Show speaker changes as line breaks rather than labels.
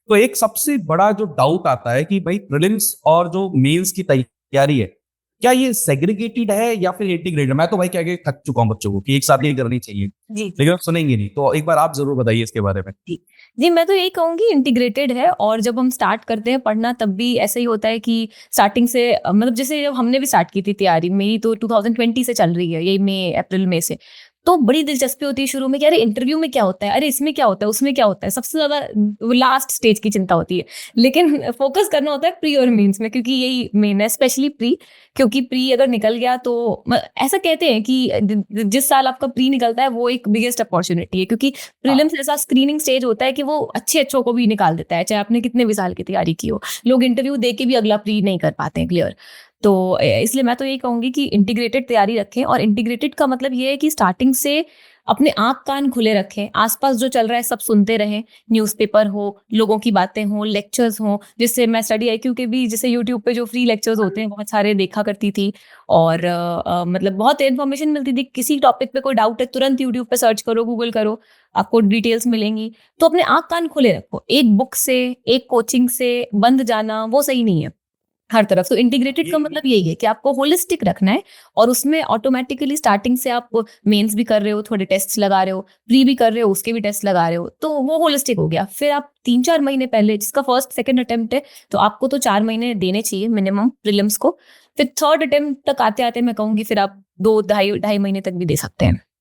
तो एक सबसे बड़ा जो डाउट आता है कि भाई प्रीलिम्स और जो मेंस की तैयारी है, क्या ये सेग्रीगेटेड है या फिर इंटीग्रेटेड? मैं तो भाई कह के थक चुका हूँ बच्चों को कि एक साथ ये करनी चाहिए,
जी
लेकिन आप सुनेंगे नहीं। तो एक बार आप जरूर बताइए इसके बारे में।
जी। जी, मैं तो यही कहूँगी इंटीग्रेटेड है। और जब हम स्टार्ट करते हैं पढ़ना तब भी ऐसा ही होता है कि स्टार्टिंग से मतलब जैसे जब हमने भी स्टार्ट की थी तैयारी, मेरी तो 2020 से चल रही है, यही मई अप्रैल मई से। तो बड़ी दिलचस्पी होती है शुरू में कि अरे इंटरव्यू में क्या होता है? अरे इसमें क्या होता है? उसमें क्या होता है? सबसे ज़्यादा वो लास्ट स्टेज की चिंता होती है। लेकिन फोकस करना होता है प्री और मेंस में, क्योंकि यही मेन है, स्पेशली प्री। क्योंकि प्री अगर निकल गया तो ऐसा कहते हैं कि जिस साल आपका प्री निकलता है वो एक बिगेस्ट अपॉर्चुनिटी है, क्योंकि
हाँ।
प्रीलिम्स ऐसा स्क्रीनिंग स्टेज होता है कि वो अच्छे अच्छों को भी निकाल देता है, चाहे आपने कितने भी साल की तैयारी की हो। लोग इंटरव्यू दे के भी अगला प्री नहीं कर पाते हैं क्लियर। तो इसलिए मैं तो यही कहूंगी कि इंटीग्रेटेड तैयारी रखें। और इंटीग्रेटेड का मतलब ये है कि स्टार्टिंग से अपने आंख कान खुले रखें, आसपास जो चल रहा है सब सुनते रहें। न्यूज़पेपर हो, लोगों की बातें हो, लेक्चर्स हो। जिससे मैं स्टडी आईक्यू के भी जैसे यूट्यूब पे जो फ्री लेक्चर्स होते हैं बहुत सारे देखा करती थी। और मतलब बहुत इन्फॉर्मेशन मिलती थी, किसी टॉपिक पे कोई डाउट है तुरंत यूट्यूब पे सर्च करो, गूगल करो, आपको डिटेल्स मिलेंगी। तो अपने आँख कान खुले रखो। एक बुक से, एक कोचिंग से बंद जाना वो सही नहीं है हर तरफ। तो इंटीग्रेटेड का
ये
मतलब यही है कि आपको होलिस्टिक रखना है। और उसमें ऑटोमेटिकली स्टार्टिंग से आप मेंस भी कर रहे हो, थोड़े टेस्ट लगा रहे हो, प्री भी कर रहे हो, उसके भी टेस्ट लगा रहे हो, तो वो होलिस्टिक हो गया। फिर आप 3-4 महीने पहले, जिसका फर्स्ट सेकंड अटेम्प्ट है, तो आपको तो 4 महीने देने चाहिए मिनिमम प्रीलिम्स को। फिर थर्ड अटेम्प्ट तक आते आते मैं कहूंगी फिर आप 2 ढाई ढाई महीने तक भी दे सकते हैं।